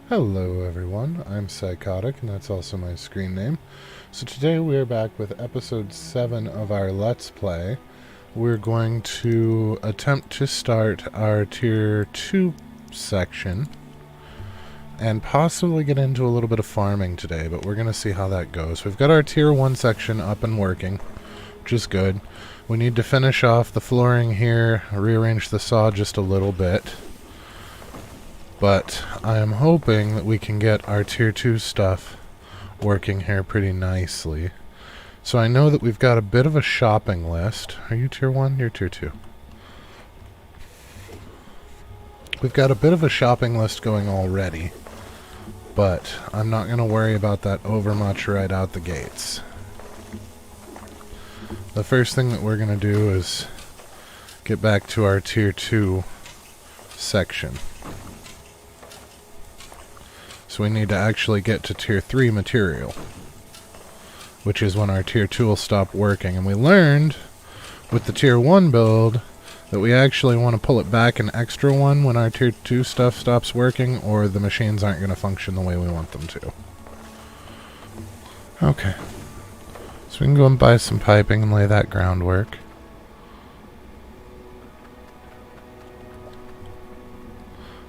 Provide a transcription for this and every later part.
Hello everyone, I'm Psychotic, and that's also my screen name. So today we are back with episode 7 of our Let's Play. We're going to attempt to start our Tier 2 section, and possibly get into a little bit of farming today, but we're going to see how that goes. We've got our Tier 1 section up and working, which is good. We need to finish off the flooring here, rearrange the saw just a little bit. But I am hoping that we can get our Tier 2 stuff working here pretty nicely. So I know that we've got a bit of a shopping list. Are you Tier 1? You're Tier 2. We've got a bit of a shopping list going already, but I'm not going to worry about that over much right out the gates. The first thing that we're going to do is get back to our Tier 2 section. So we need to actually get to Tier 3 material, which is when our Tier 2 will stop working. And we learned with the Tier 1 build that we actually want to pull it back an extra one when our Tier 2 stuff stops working, or the machines aren't going to function the way we want them to. Okay. So we can go and buy some piping and lay that groundwork.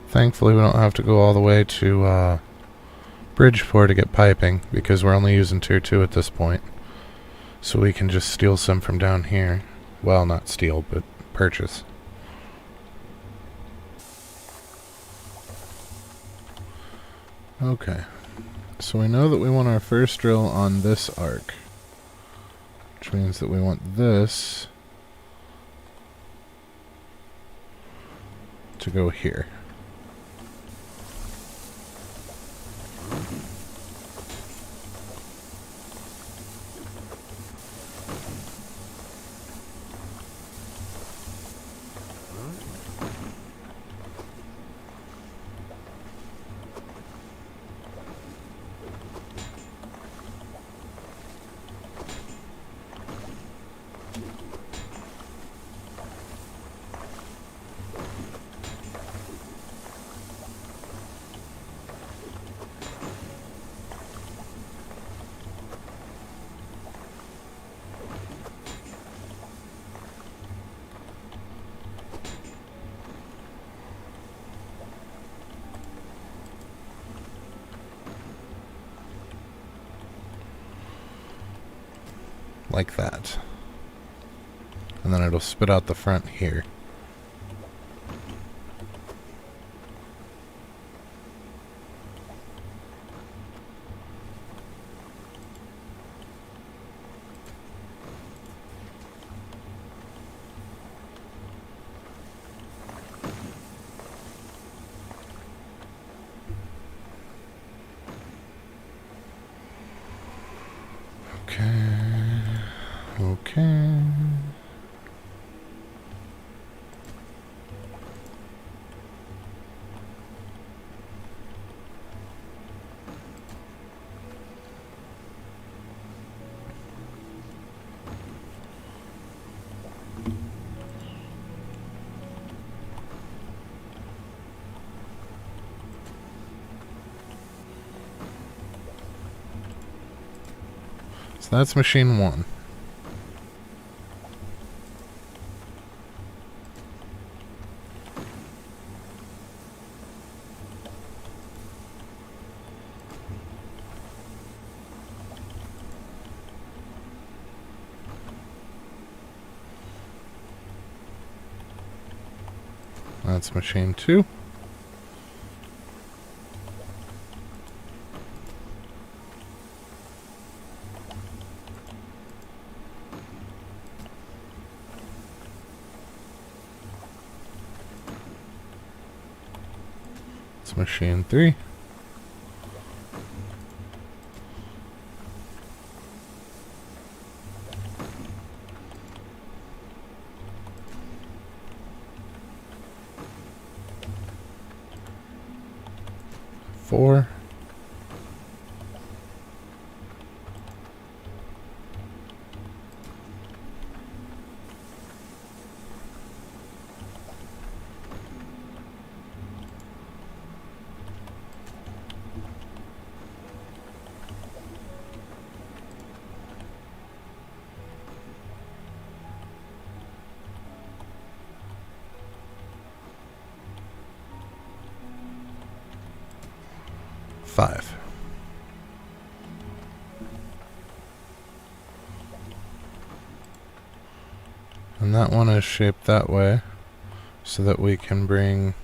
Thankfully we don't have to go all the way to Bridgeport to get piping, because we're only using Tier 2 at this point. So we can just steal some from down here. Well, not steal, but purchase. Okay. So we know that we want our first drill on this arc, which means that we want this to go here. Like that. And then it'll spit out the front here. Okay. Okay. So that's machine 1. That's machine 2. It's machine 3. Four. 5. And that one is shaped that way so that we can bring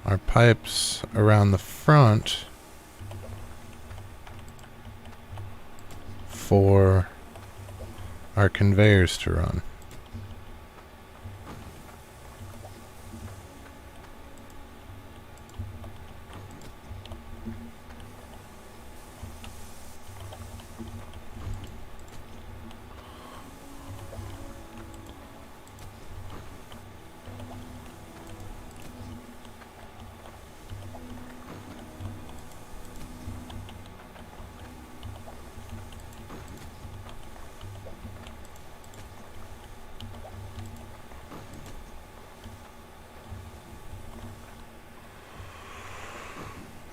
our pipes around the front for our conveyors to run.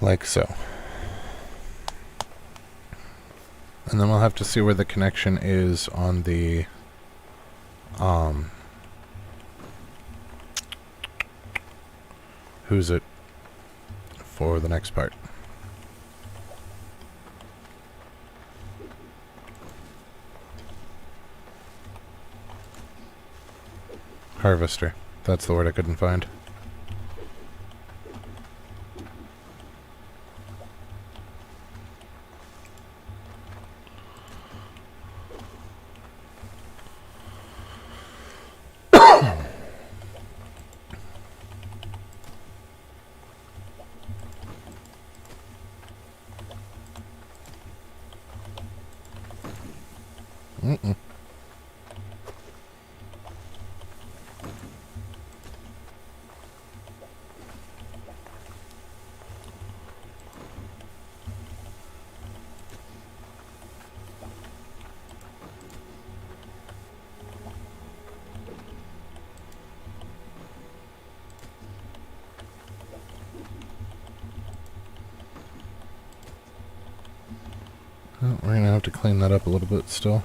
Like so. And then we'll have to see where the connection is on the who's it for the next part. Harvester. That's the word I couldn't find. Mm-mm. Oh, we're going to have to clean that up a little bit still.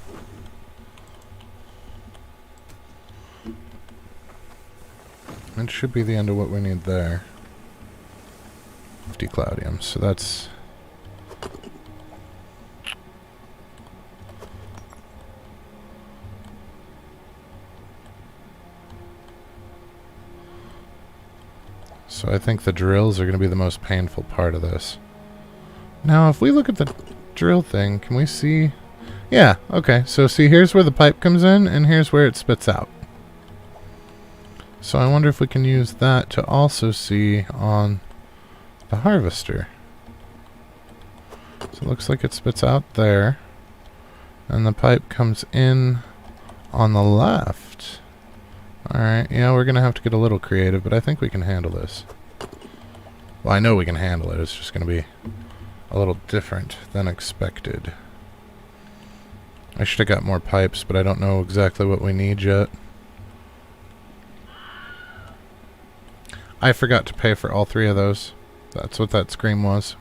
It should be the end of what we need there. 50 Claudium, so that's... So I think the drills are going to be the most painful part of this. Now, if we look at the drill thing, can we see... Yeah, okay, so see, here's where the pipe comes in, and here's where it spits out. So I wonder if we can use that to also see on the harvester. So it looks like it spits out there, and the pipe comes in on the left. Alright, yeah, we're going to have to get a little creative, but I think we can handle this. Well, I know we can handle it, it's just going to be a little different than expected. I should have got more pipes, but I don't know exactly what we need yet. I forgot to pay for all 3 of those. That's what that scream was.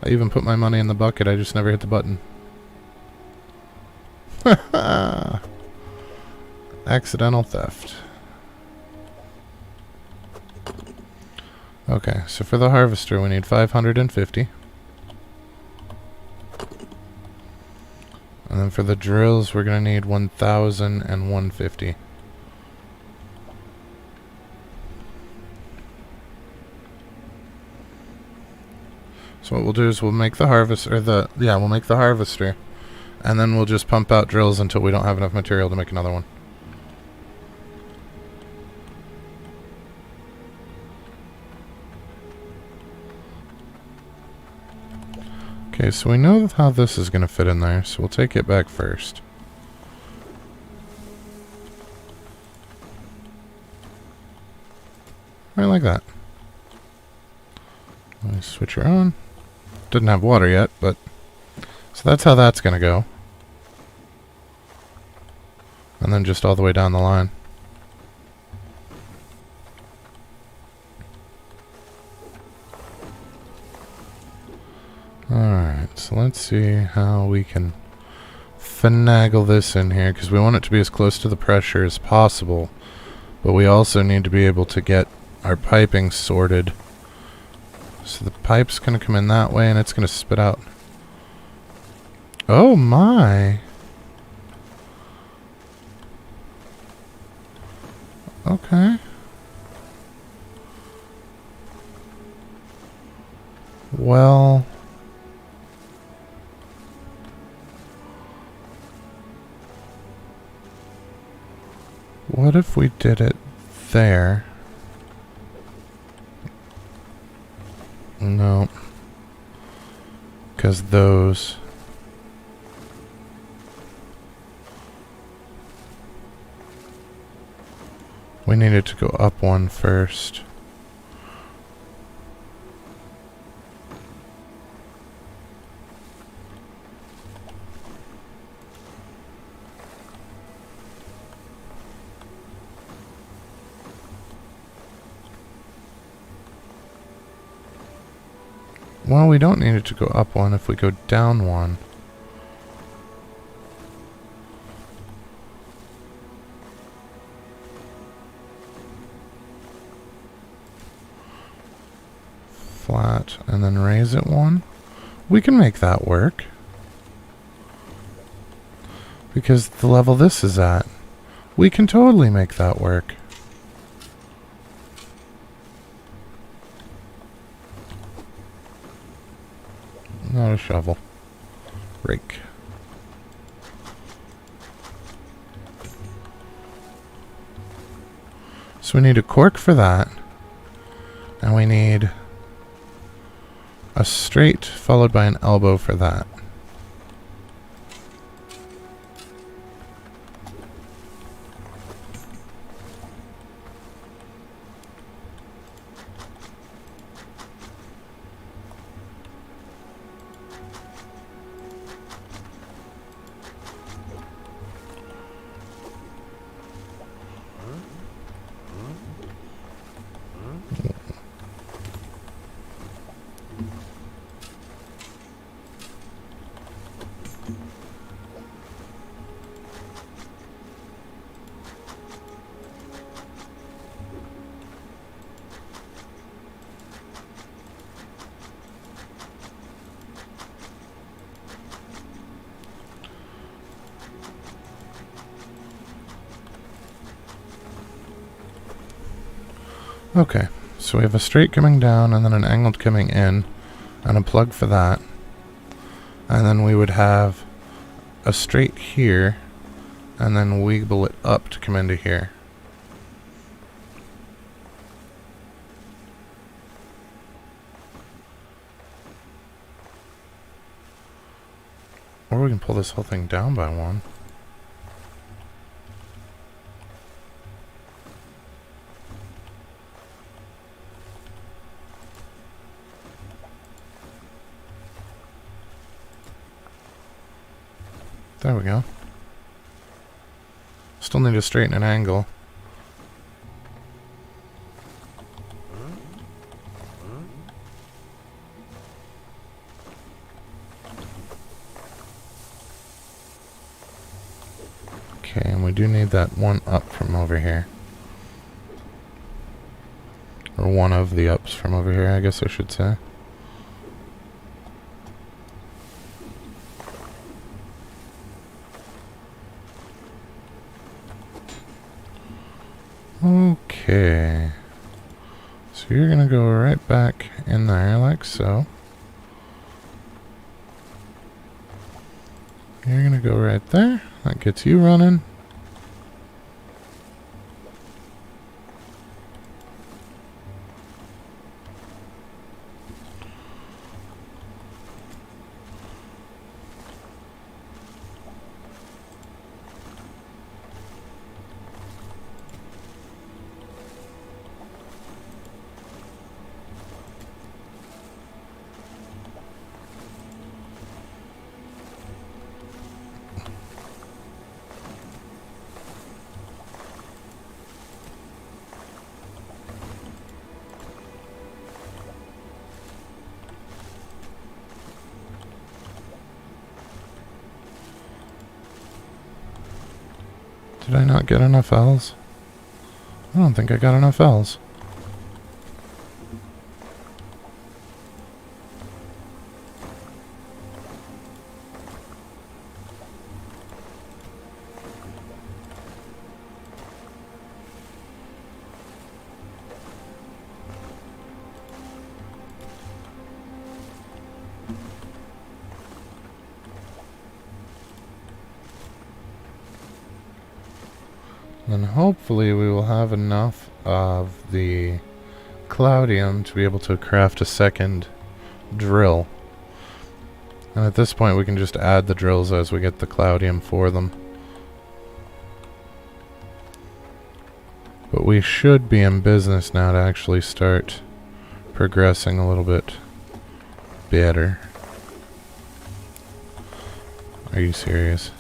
I even put my money in the bucket, I just never hit the button. Accidental theft. Okay, so for the harvester we need 550. And then for the drills we're going to need 1,150. So what we'll do is we'll make the we'll make the harvester, and then we'll just pump out drills until we don't have enough material to make another one. Okay, so we know how this is going to fit in there, so we'll take it back first. Right like that. Let me switch her on. Didn't have water yet, but... So that's how that's going to go. And then just all the way down the line. Alright, so let's see how we can finagle this in here, because we want it to be as close to the pressure as possible, But we also need to be able to get our piping sorted. So the pipe's going to come in that way and it's going to spit out. Oh my! Okay. Well... what if we did it there? No. Because those... we needed to go up one first. Well, we don't need it to go up one if we go down one. Flat, and then raise it one. We can make that work. Because the level this is at. We can totally make that work. Not a shovel. Rake. So we need a cork for that. And we need a straight followed by an elbow for that. Okay, so we have a straight coming down and then an angled coming in and a plug for that. And then we would have a straight here and then wiggle it up to come into here. Or we can pull this whole thing down by one. There we go. Still need to straighten an angle. Okay, and we do need that one up from over here. Or one of the ups from over here, I guess I should say. Okay, so you're gonna go right back in there like so. You're gonna go right there. That gets you running. Did I not get enough L's? I don't think I got enough L's. Then hopefully we will have enough of the Cloudium to be able to craft a second drill. And at this point we can just add the drills as we get the Cloudium for them. But we should be in business now to actually start progressing a little bit better. Are you serious?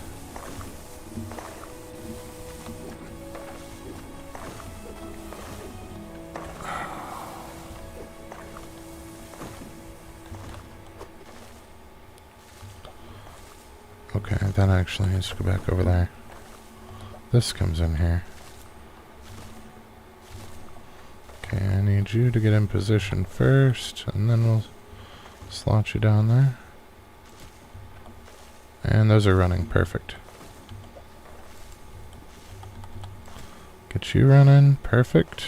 Okay, that actually needs to go back over there. This comes in here. Okay, I need you to get in position first, and then we'll slot you down there. And those are running perfect. Get you running, perfect.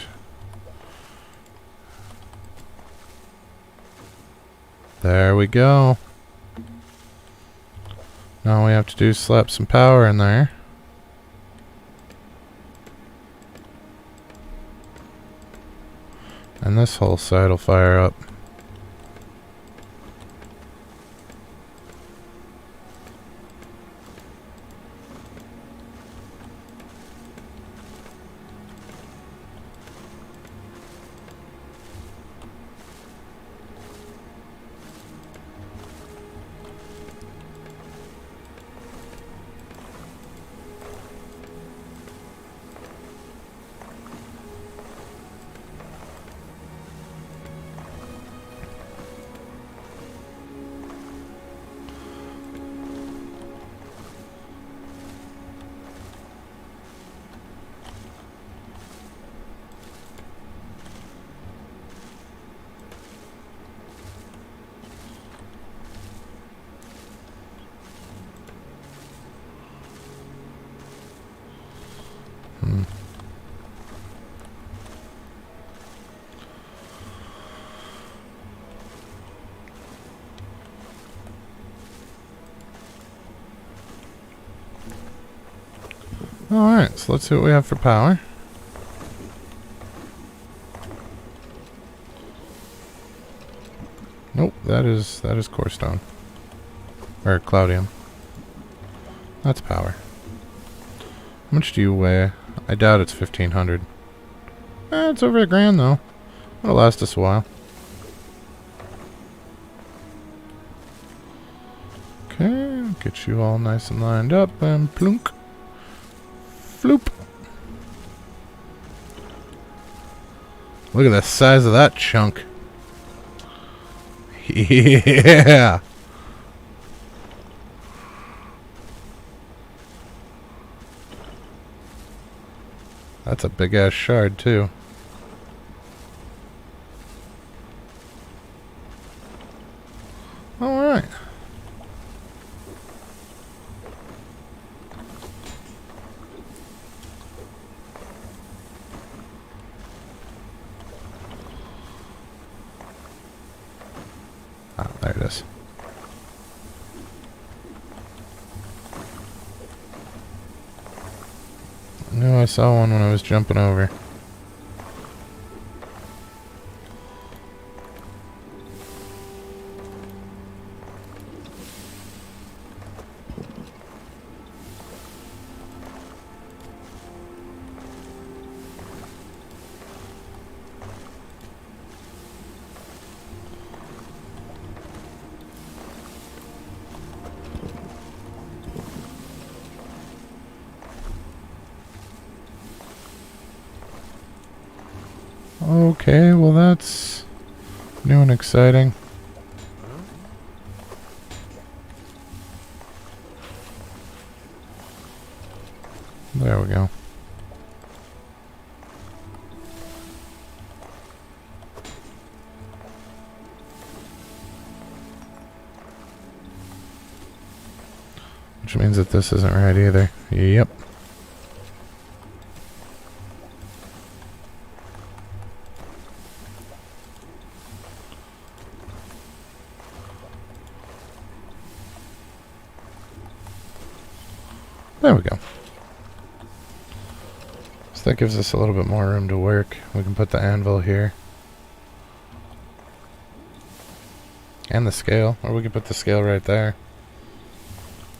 There we go. Now all we have to do is slap some power in there. And this whole side will fire up. Alright, so let's see what we have for power. Nope, that is core stone. Or Cloudium. That's power. How much do you weigh? I doubt it's 1,500. It's over $1,000 though. It'll last us a while. Okay, get you all nice and lined up and plunk. Floop. Look at the size of that chunk. Yeah. That's a big ass shard too. All right. Ah, there it is. I knew I saw one when I was jumping over. Okay, well that's new and exciting. There we go. Which means that this isn't right either. Yep. There we go. So that gives us a little bit more room to work. We can put the anvil here. And the scale. Or we can put the scale right there.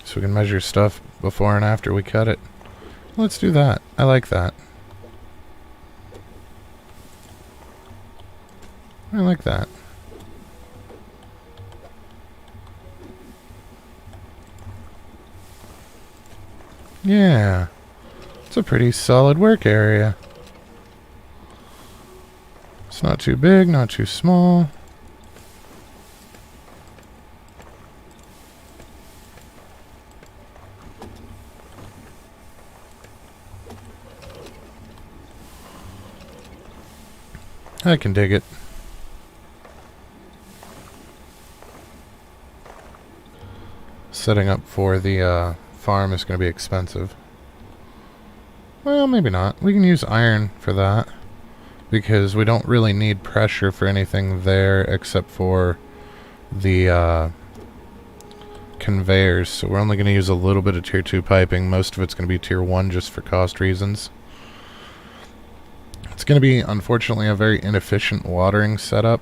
So we can measure stuff before and after we cut it. Let's do that. I like that. I like that. Yeah. It's a pretty solid work area. It's not too big, not too small. I can dig it. Setting up for the farm is going to be expensive. Well, maybe not. We can use iron for that, because we don't really need pressure for anything there except for the conveyors. So we're only going to use a little bit of tier 2 piping. Most of it's going to be tier 1 just for cost reasons. It's going to be, unfortunately, a very inefficient watering setup.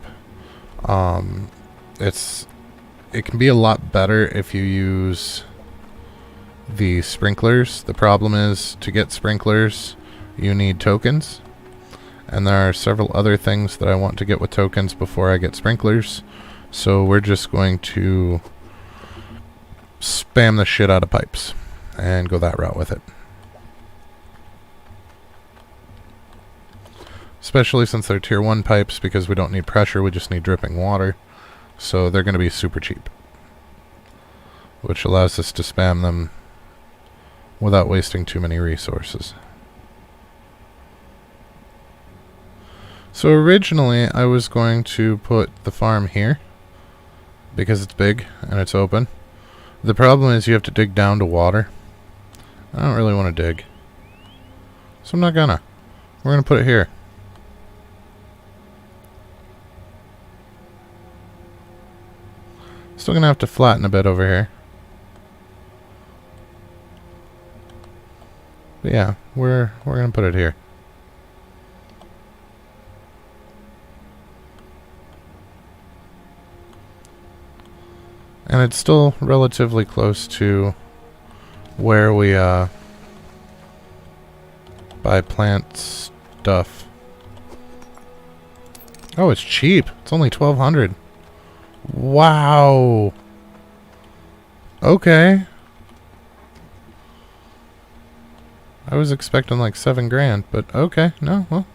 It can be a lot better if you use the sprinklers. The problem is, to get sprinklers, you need tokens. And there are several other things that I want to get with tokens before I get sprinklers. So we're just going to spam the shit out of pipes and go that route with it. Especially since they're tier 1 pipes, because we don't need pressure, we just need dripping water. So they're going to be super cheap, which allows us to spam them without wasting too many resources. So originally I was going to put the farm here, because it's big and it's open. The problem is you have to dig down to water. I don't really want to dig, so I'm not gonna. We're going to put it here. Still gonna have to flatten a bit over here. But yeah, we're gonna put it here. And it's still relatively close to where we buy plant stuff. Oh, it's cheap. It's only 1,200. Wow. Okay. I was expecting like 7 grand, but okay. No, well,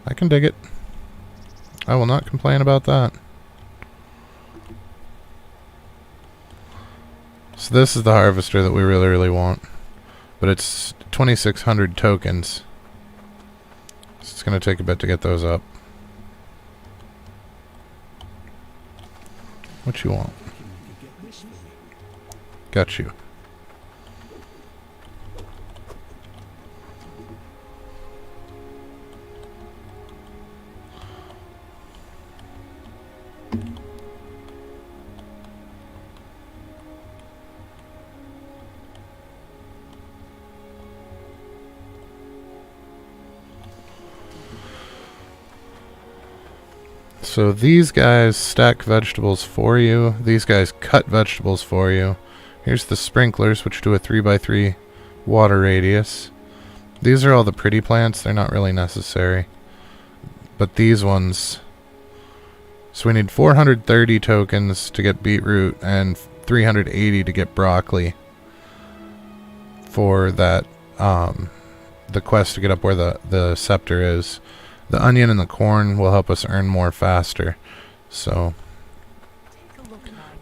I can dig it. I will not complain about that. So this is the harvester that we really, really want. But it's 2,600 tokens. So it's going to take a bit to get those up. What you want? Got you. So these guys stack vegetables for you. These guys cut vegetables for you. Here's the sprinklers, which do a 3x3 water radius. These are all the pretty plants. They're not really necessary. But these ones... So we need 430 tokens to get beetroot and 380 to get broccoli for that, the quest to get up where the scepter is. The onion and the corn will help us earn more faster. So,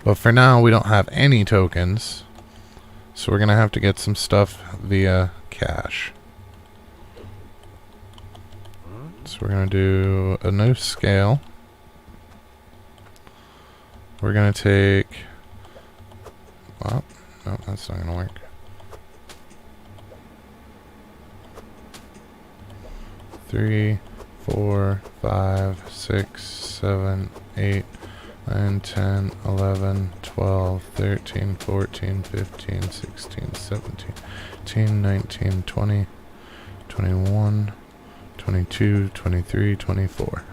but for now we don't have any tokens, so we're gonna have to get some stuff via cash. So we're gonna do a new scale. We're gonna take, well, no, That's not gonna work. 3, 4, 5, 6, 7, 8, 9, 10, 11, 12, 13, 14, 15, 16, 17, 18, 19, 20, 21, 22, 23, 24.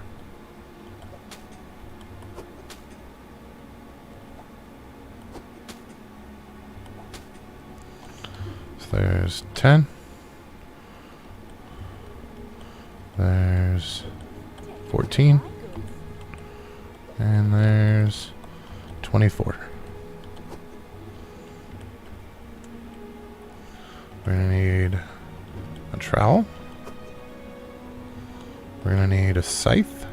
So there's 10. There's 14. And there's 24. We're going to need a trowel. We're going to need a scythe.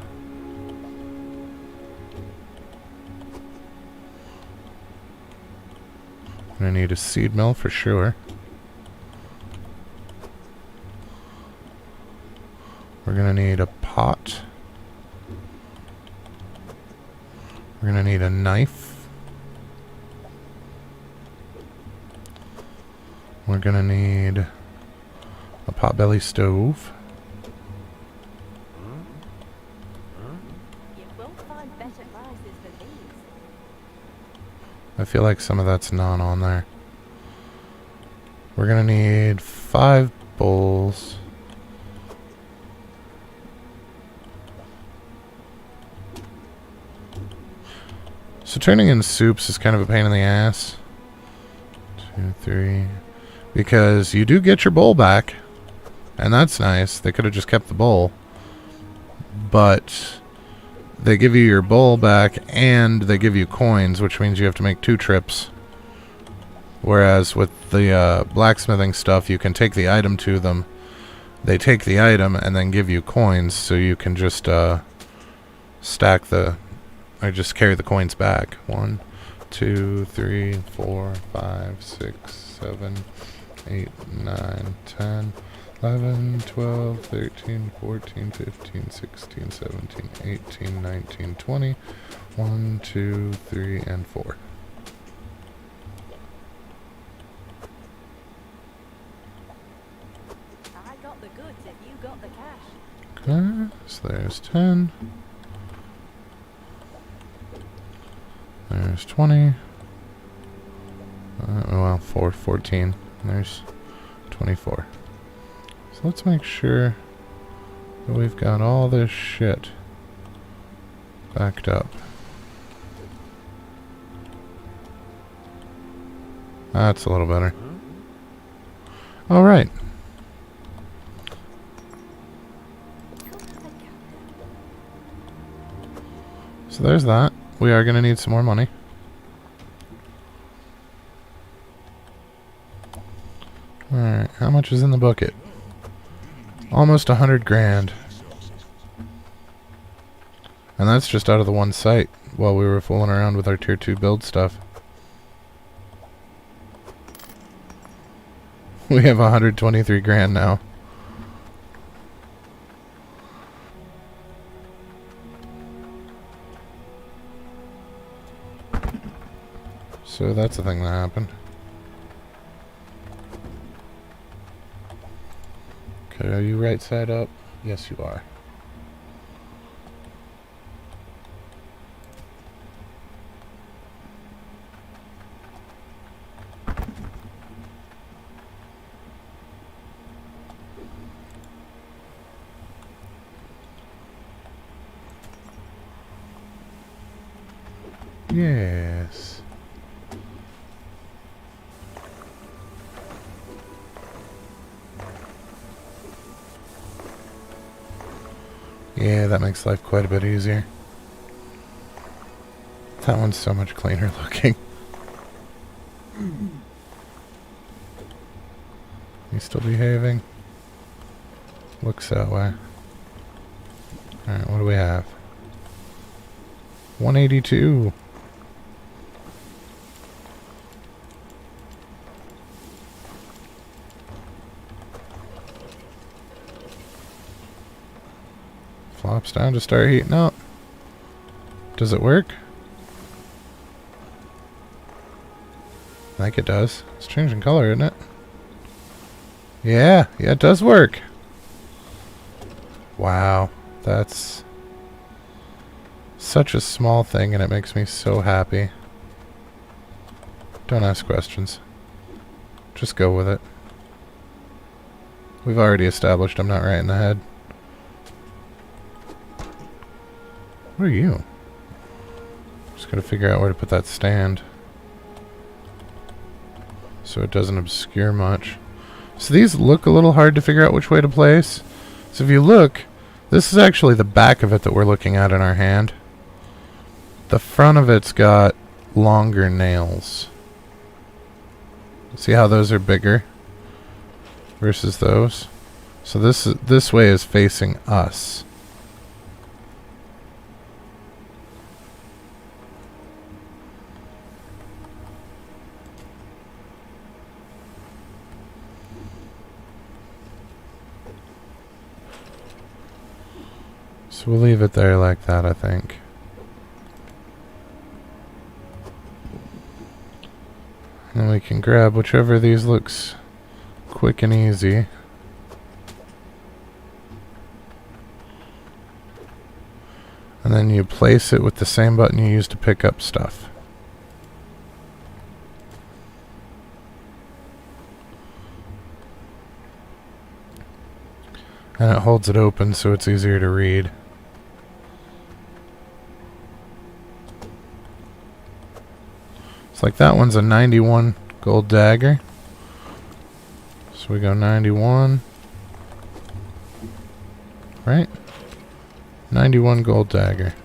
We're going to need a seed mill for sure. We're going to need a pot. We're going to need a knife. We're going to need a potbelly stove. You won't find better prices than these. I feel like some of that's not on there. We're going to need 5 bowls. So turning in soups is kind of a pain in the ass. 2, 3. Because you do get your bowl back. And that's nice. They could have just kept the bowl. But they give you your bowl back and they give you coins, which means you have to make 2 trips. Whereas with the blacksmithing stuff, you can take the item to them. They take the item and then give you coins, so you can just stack the... I just carry the coins back. 1, 2, 3, 4, 5, 6, 7, 8, 9, 10, 11, 12, 13, 14, 15, 16, 17, 18, 19, 20. 1, 2, 3, and 4. I got the goods if you got the cash. Okay, so there's 10. There's 20. Well, 14. There's 24. So let's make sure that we've got all this shit backed up. That's a little better. Alright. So there's that. We are going to need some more money. Alright, how much is in the bucket? Almost 100 grand. And that's just out of the one site while we were fooling around with our tier 2 build stuff. We have 123 grand now. So that's the thing that happened. Okay, are you right side up? Yes, you are. Yes. Yeah, that makes life quite a bit easier. That one's so much cleaner looking. You still behaving? Looks that way. Alright, what do we have? 182. Flops down to start heating up. Does it work? I think it does. It's changing color, isn't it? Yeah, it does work. Wow, that's such a small thing and it makes me so happy. Don't ask questions. Just go with it. We've already established I'm not right in the head. What are you? Just gotta figure out where to put that stand so it doesn't obscure much. So these look a little hard to figure out which way to place. So if you look, this is actually the back of it that we're looking at in our hand. The front of it's got longer nails. See how those are bigger versus those? So this way is facing us. So we'll leave it there like that, I think. And then we can grab whichever of these looks quick and easy. And then you place it with the same button you use to pick up stuff. And it holds it open so it's easier to read. It's like that one's a 91 gold dagger. So we go 91. Right? 91 gold dagger.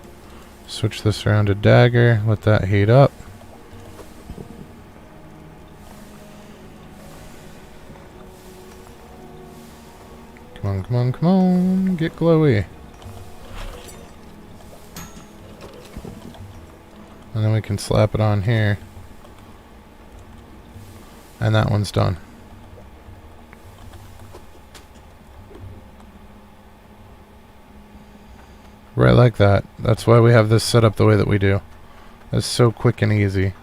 Switch this around to dagger. Let that heat up. Come on, come on, come on. Get glowy. And then we can slap it on here. And that one's done. Right like that. That's why we have this set up the way that we do. It's so quick and easy.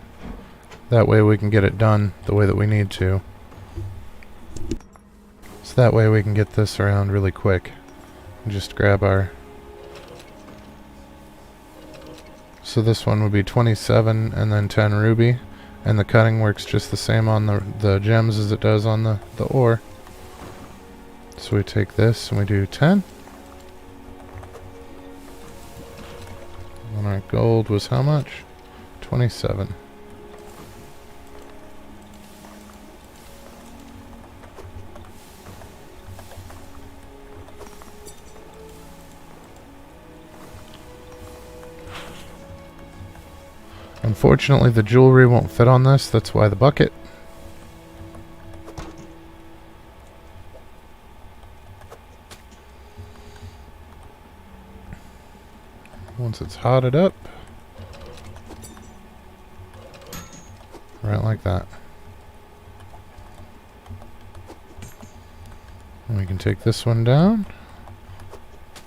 That way we can get it done the way that we need to. So that way we can get this around really quick. And just grab our... So this one would be 27 and then 10 ruby. And the cutting works just the same on the gems as it does on the ore. So we take this and we do 10. And our gold was how much? 27. Unfortunately, the jewelry won't fit on this. That's why the bucket. Once it's hotted up, right like that. And we can take this one down.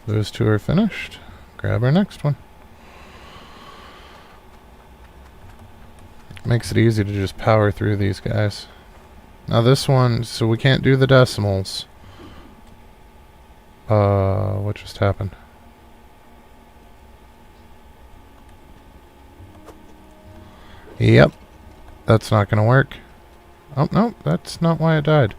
Those two are finished. Grab our next one. Makes it easy to just power through these guys. Now this one, so we can't do the decimals. What just happened? Yep. That's not gonna work. Oh, no, that's not why it died.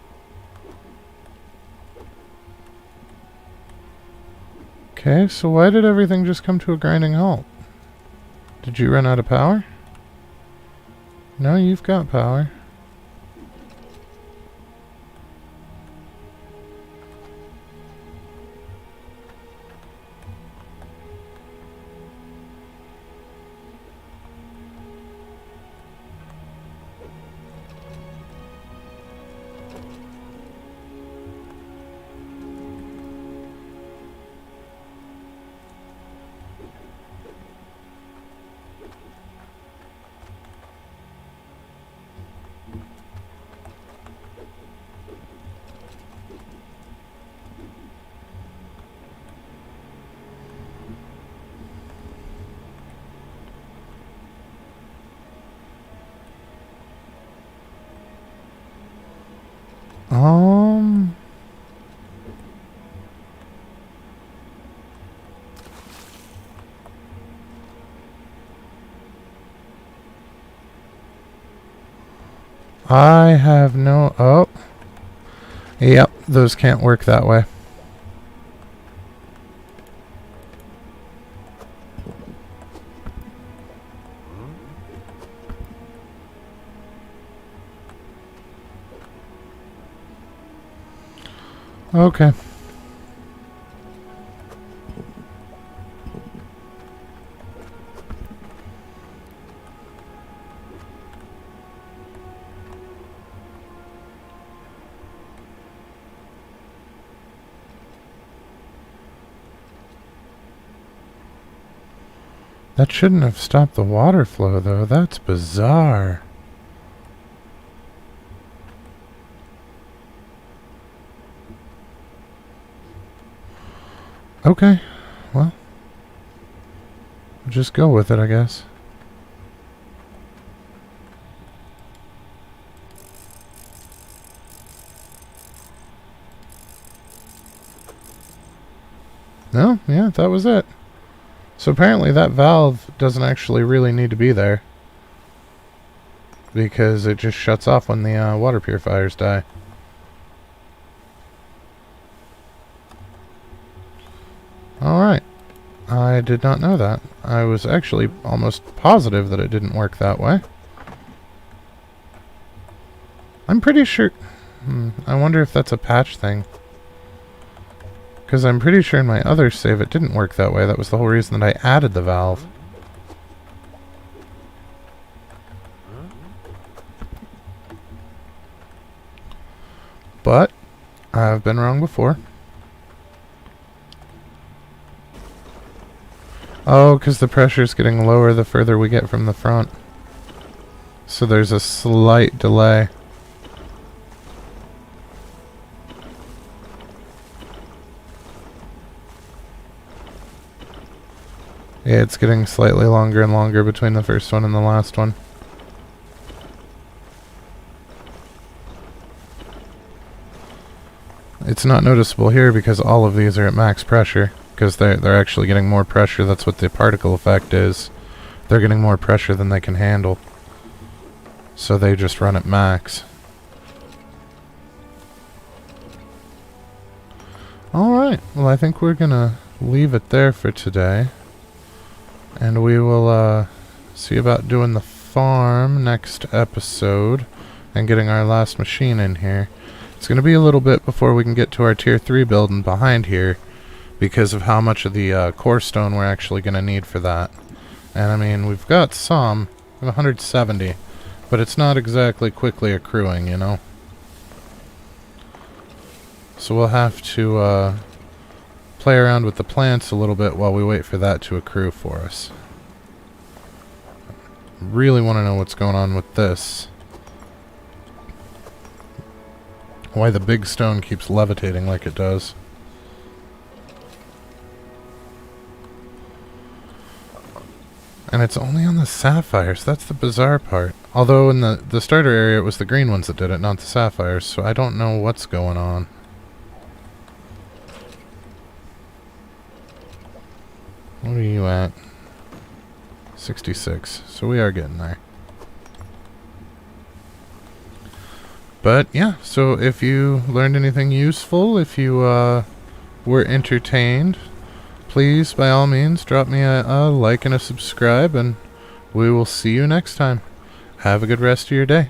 Okay, so why did everything just come to a grinding halt? Did you run out of power? No, you've got power. I have no... Oh. Yep, those can't work that way. Okay. That shouldn't have stopped the water flow, though. That's bizarre. Okay, well, just go with it, I guess. No, yeah, that was it. So apparently that valve doesn't actually really need to be there, because it just shuts off when the water purifiers die. Alright. I did not know that. I was actually almost positive that it didn't work that way. I'm pretty sure... I wonder if that's a patch thing. Because I'm pretty sure in my other save it didn't work that way. That was the whole reason that I added the valve. But I've been wrong before. Oh, because the pressure's getting lower the further we get from the front. So there's a slight delay. Yeah, it's getting slightly longer and longer between the first one and the last one. It's not noticeable here because all of these are at max pressure. Because they're actually getting more pressure. That's what the particle effect is. They're getting more pressure than they can handle. So they just run at max. Alright, well I think we're gonna leave it there for today. And we will see about doing the farm next episode. And getting our last machine in here. It's gonna be a little bit before we can get to our tier 3 building behind here. Because of how much of the core stone we're actually going to need for that. And I mean, we've got some. We have 170. But it's not exactly quickly accruing, you know. So we'll have to play around with the plants a little bit while we wait for that to accrue for us. Really want to know what's going on with this. Why the big stone keeps levitating like it does. And it's only on the sapphires. That's the bizarre part. Although in the starter area it was the green ones that did it, not the sapphires. So I don't know what's going on. What are you at? 66. So we are getting there. But yeah, so if you learned anything useful, if you were entertained, please, by all means, drop me a like and a subscribe, and we will see you next time. Have a good rest of your day.